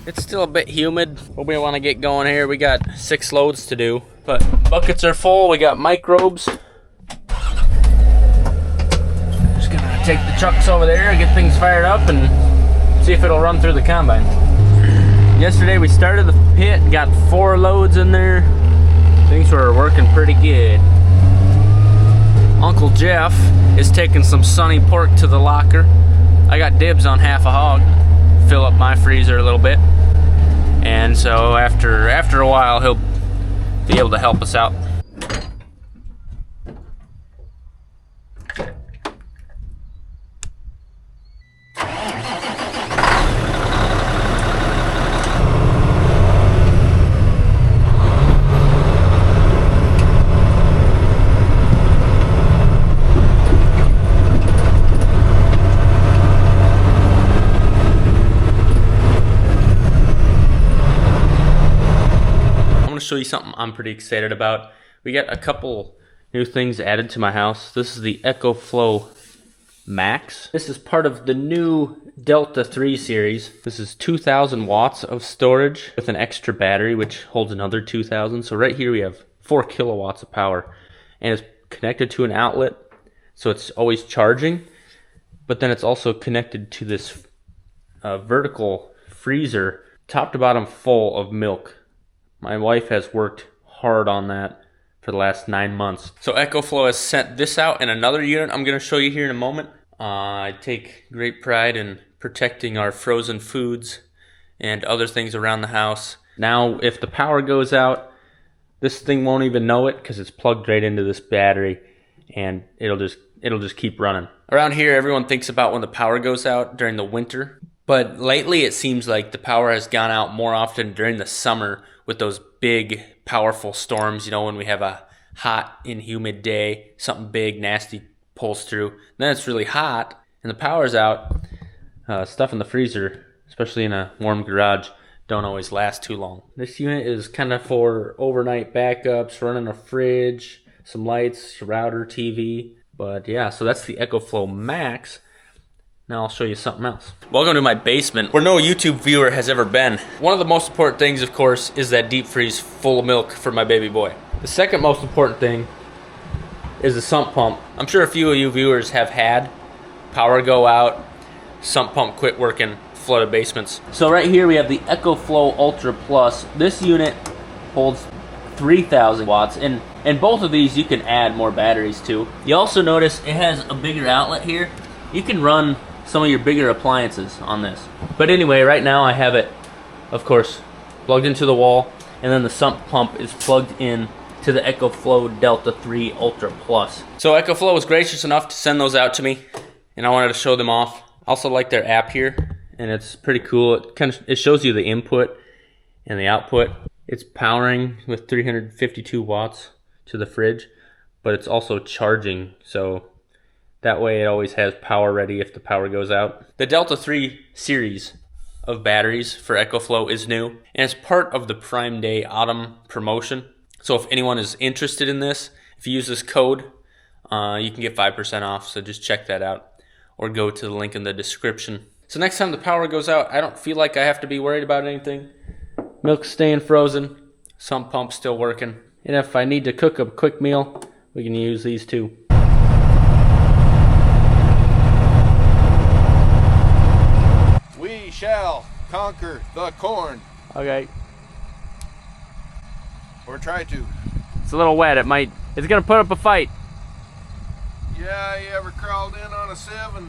It's still a bit humid, but we want to get going here. We got 6 loads to do, but buckets are full. We got microbes. Just gonna take the trucks over there, get things fired up, and see if it'll run through the combine. Yesterday we started the pit, got 4 loads in there. Things were working pretty good. Uncle Jeff is taking some sunny pork to the locker. I got dibs on half a hog. Fill up my freezer a little bit. And so after a while, he'll be able to help us out. Show you something I'm pretty excited about. We got a couple new things added to my house. This is the EcoFlow Max. This is part of the new Delta 3 series. This is 2,000 watts of storage with an extra battery which holds another 2,000. So right here we have 4 kilowatts of power, and it's connected to an outlet, so it's always charging. But then it's also connected to this vertical freezer, top to bottom full of milk. My wife has worked hard on that for the last 9 months. So EcoFlow has sent this out in another unit I'm going to show you here in a moment. I take great pride in protecting our frozen foods and other things around the house. Now, if the power goes out, this thing won't even know it because it's plugged right into this battery, and it'll just keep running. Around here, everyone thinks about when the power goes out during the winter, but lately it seems like the power has gone out more often during the summer with those big, powerful storms. You know, when we have a hot and humid day, something big, nasty pulls through. Then it's really hot and the power's out. Stuff in the freezer, especially in a warm garage, don't always last too long. This unit is kind of for overnight backups, running a fridge, some lights, router, TV. But yeah, so that's the EcoFlow Max. Now I'll show you something else. Welcome to my basement, where no YouTube viewer has ever been. One of the most important things, of course, is that deep freeze full of milk for my baby boy. The second most important thing is the sump pump. I'm sure a few of you viewers have had power go out, sump pump quit working, flooded basements. So right here we have the EcoFlow Ultra Plus. This unit holds 3,000 watts, and both of these you can add more batteries to. You also notice it has a bigger outlet here. You can run some of your bigger appliances on this. But anyway, right now I have it, of course, plugged into the wall, and then the sump pump is plugged in to the EcoFlow Delta 3 Ultra Plus. So EcoFlow was gracious enough to send those out to me, and I wanted to show them off. I also like their app here, and it's pretty cool. It shows you the input and the output. It's powering with 352 watts to the fridge, but it's also charging, so that way it always has power ready if the power goes out. The Delta 3 series of batteries for EcoFlow is new, and it's part of the Prime Day Autumn promotion. So if anyone is interested in this, if you use this code, you can get 5% off, so just check that out, or go to the link in the description. So next time the power goes out, I don't feel like I have to be worried about anything. Milk's staying frozen, sump pump's still working, and if I need to cook a quick meal, we can use these too. Shall conquer the corn. Okay. Or try to. It's a little wet. It's gonna put up a fight. Yeah, you ever crawled in on a sieve and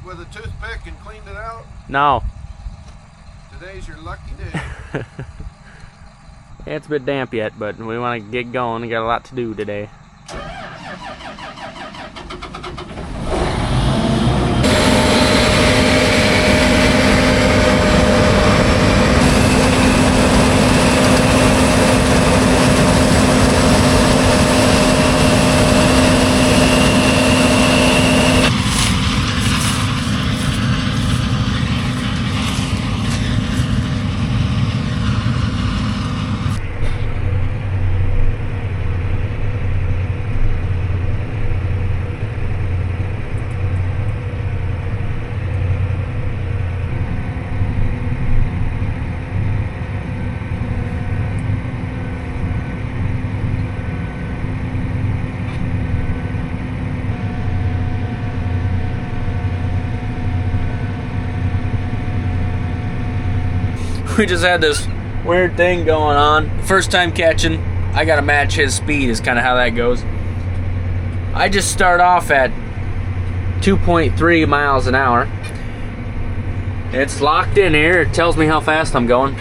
with a toothpick and cleaned it out? No. Today's your lucky day. It's a bit damp yet, but we want to get going. We got a lot to do today. We just had this weird thing going on. First time catching, I gotta match his speed is kind of how that goes. I just start off at 2.3 miles an hour. It's locked in here. It tells me how fast I'm going.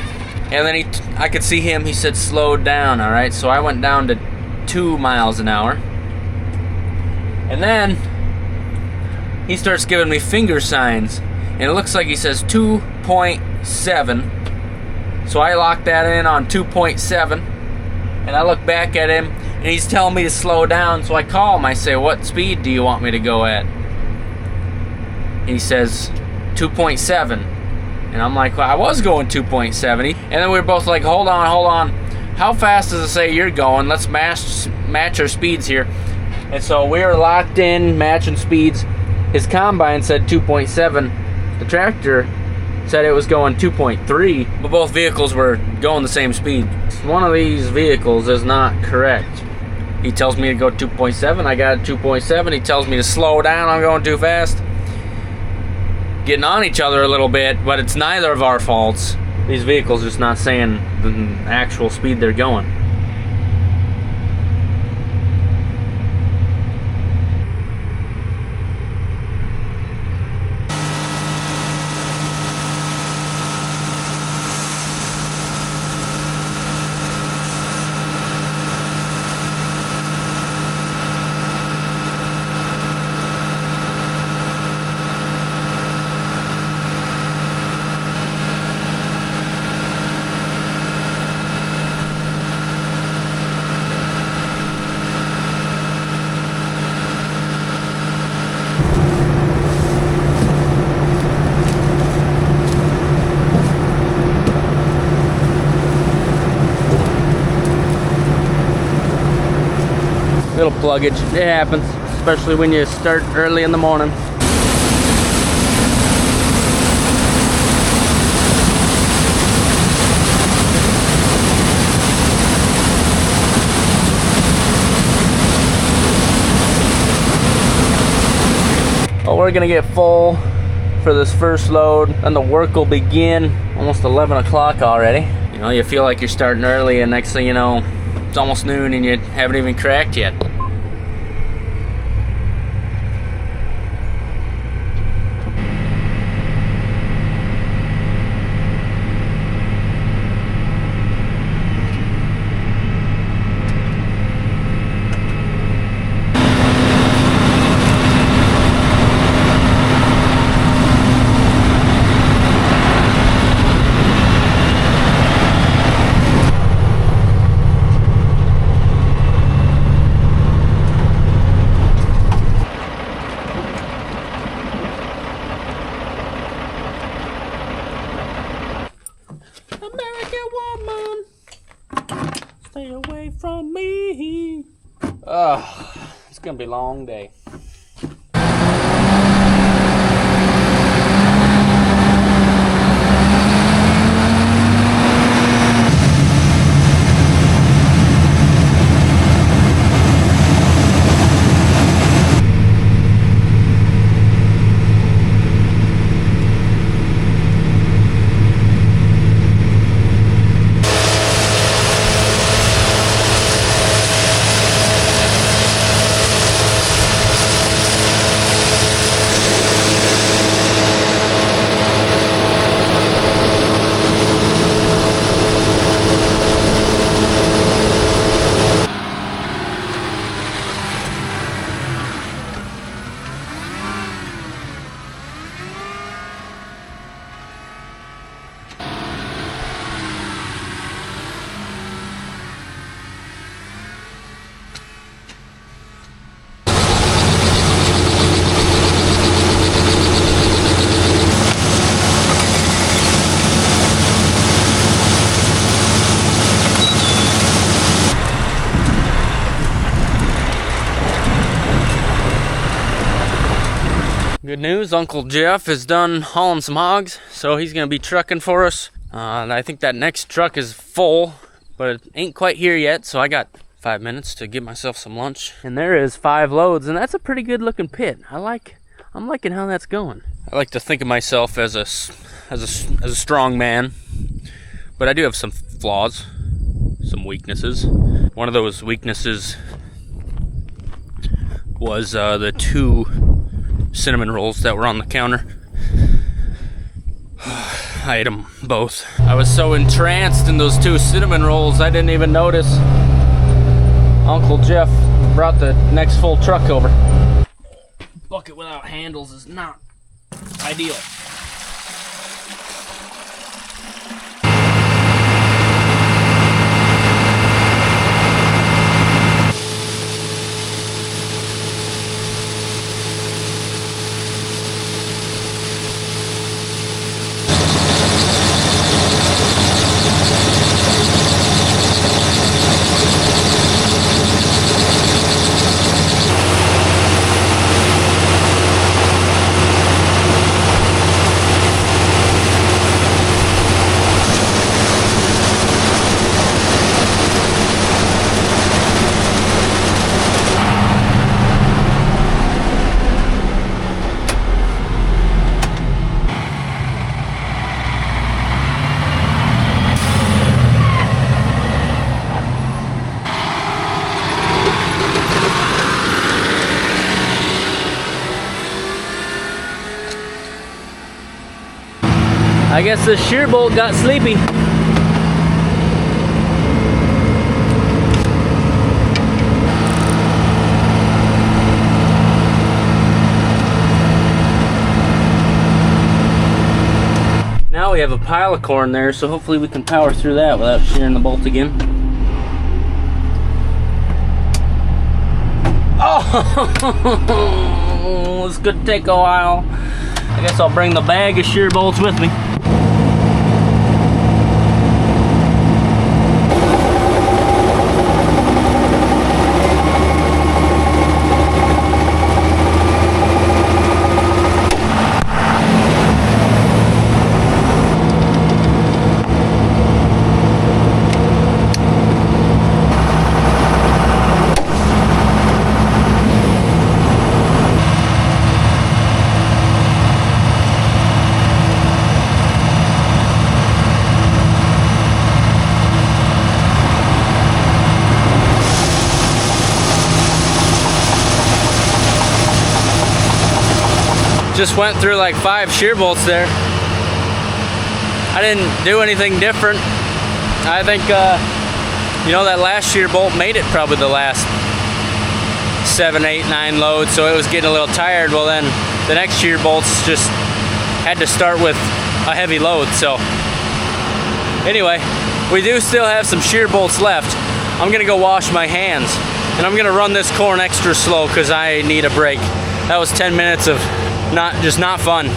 And then I could see him. He said slow down, all right? So I went down to 2 miles an hour. And then he starts giving me finger signs. And it looks like he says 2.7. So I locked that in on 2.7. And I look back at him, and he's telling me to slow down. So I call him. I say, what speed do you want me to go at? And he says 2.7. And I'm like, well, I was going 2.7. And then we were both like, hold on. How fast does it say you're going? Let's match our speeds here. And so we were locked in, matching speeds. His combine said 2.7. The tractor said it was going 2.3. But both vehicles were going the same speed. One of these vehicles is not correct. He tells me to go 2.7. I got 2.7. He tells me to slow down. I'm going too fast. Getting on each other a little bit, but it's neither of our faults. These vehicles just not saying the actual speed they're going. Little pluggage, it happens, especially when you start early in the morning. Well, we're gonna get full for this first load, and the work will begin almost 11 o'clock already. You know, you feel like you're starting early, and next thing you know, it's almost noon and you haven't even cracked yet. Stay away from me. It's gonna be a long day. Good news, Uncle Jeff is done hauling some hogs, so he's gonna be trucking for us. And I think that next truck is full, but it ain't quite here yet, so I got 5 minutes to get myself some lunch. And there is 5 loads, and that's a pretty good looking pit. I'm liking how that's going. I like to think of myself as a strong man. But I do have some flaws, some weaknesses. One of those weaknesses was the 2 cinnamon rolls that were on the counter. I ate them both. I was so entranced in those 2 cinnamon rolls, I didn't even notice Uncle Jeff brought the next full truck over. Bucket without handles is not ideal. I guess the shear bolt got sleepy. Now we have a pile of corn there, so hopefully we can power through that without shearing the bolt again. Oh, this could take a while. I guess I'll bring the bag of shear bolts with me. Just went through like 5 shear bolts there. I didn't do anything different. I think, you know, that last shear bolt made it probably the last 7, 8, 9 loads, so it was getting a little tired. Well, then the next shear bolts just had to start with a heavy load. So anyway, we do still have some shear bolts left. I'm gonna go wash my hands, and I'm gonna run this corn extra slow because I need a break. That was 10 minutes of not fun.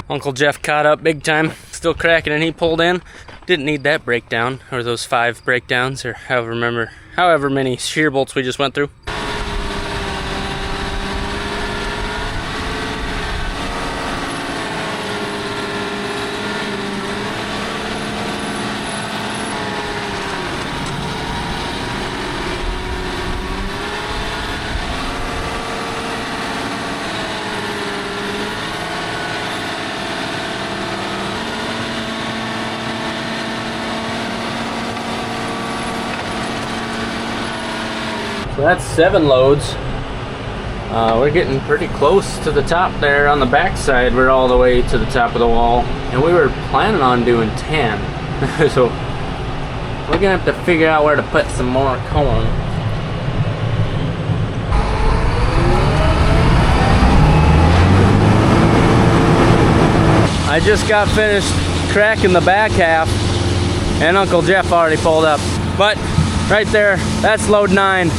Uncle Jeff caught up big time, still cracking, and he pulled in. Didn't need that breakdown, or those 5 breakdowns, or however many shear bolts we just went through. So that's 7 loads. We're getting pretty close to the top there on the back side. We're all the way to the top of the wall, and we were planning on doing 10. So we're gonna have to figure out where to put some more corn. I just got finished cracking the back half, and Uncle Jeff already pulled up. But right there, that's load 9.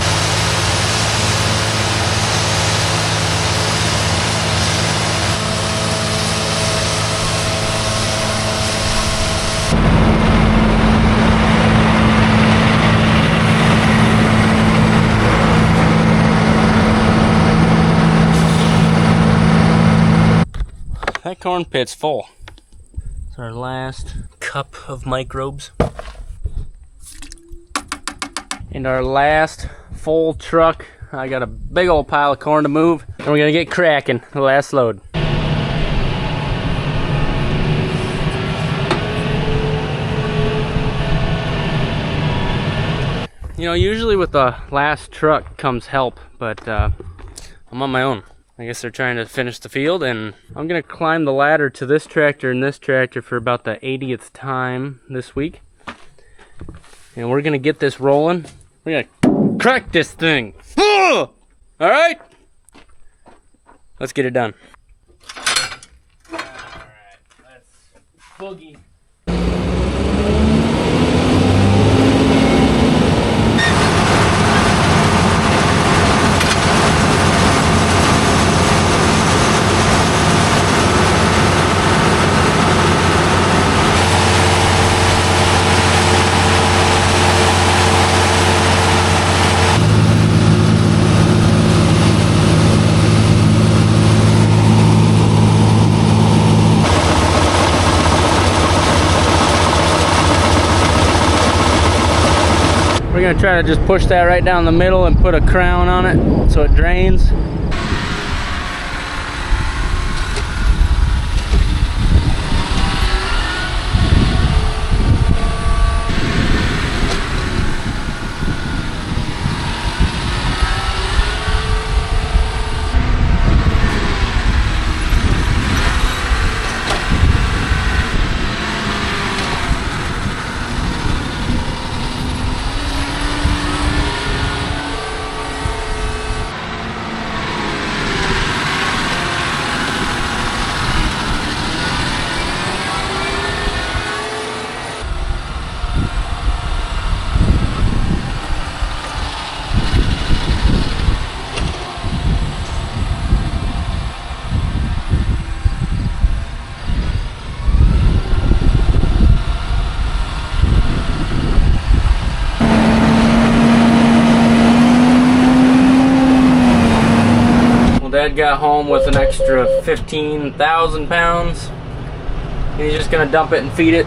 That corn pit's full. It's our last cup of microbes. And our last full truck. I got a big old pile of corn to move, and we're gonna get cracking the last load. You know, usually with the last truck comes help, but I'm on my own. I guess they're trying to finish the field, and I'm gonna climb the ladder to this tractor and this tractor for about the 80th time this week. And we're gonna get this rolling. We're gonna crack this thing. All right, let's get it done. All right, let's boogie. We're gonna try to just push that right down the middle and put a crown on it so it drains. Dad got home with an extra 15,000 pounds, and he's just gonna dump it and feed it.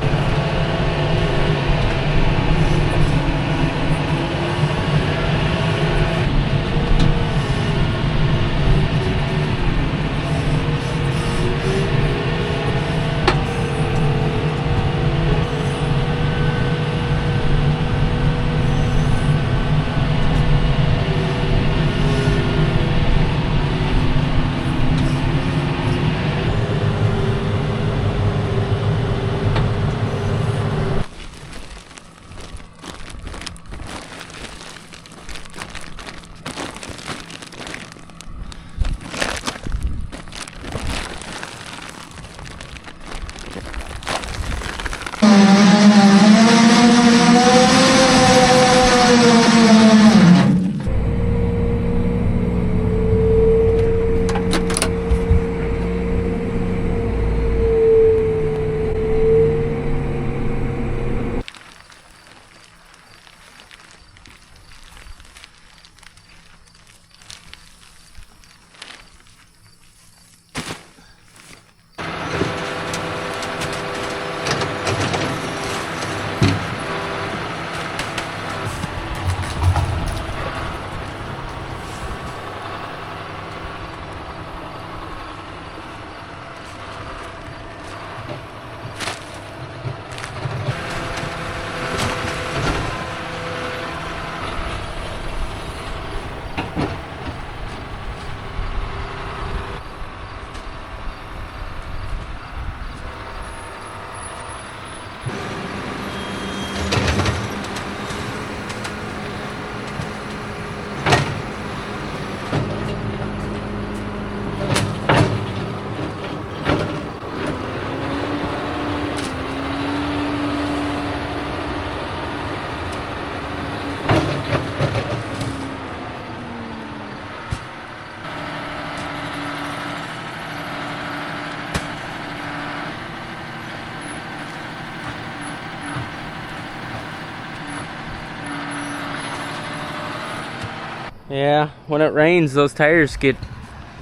Yeah, when it rains, those tires get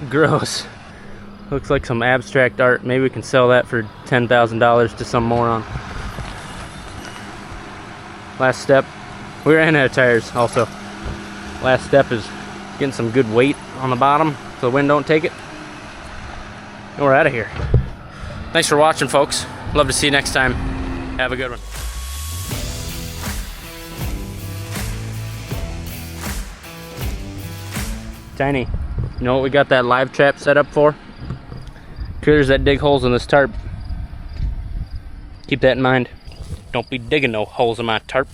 gross. Looks like some abstract art. Maybe we can sell that for $10,000 to some moron. Last step. We ran out of tires also. Last step is getting some good weight on the bottom so the wind don't take it. And we're out of here. Thanks for watching, folks. Love to see you next time. Have a good one. Tiny, you know what we got that live trap set up for? Critters that dig holes in this tarp. Keep that in mind. Don't be digging no holes in my tarp.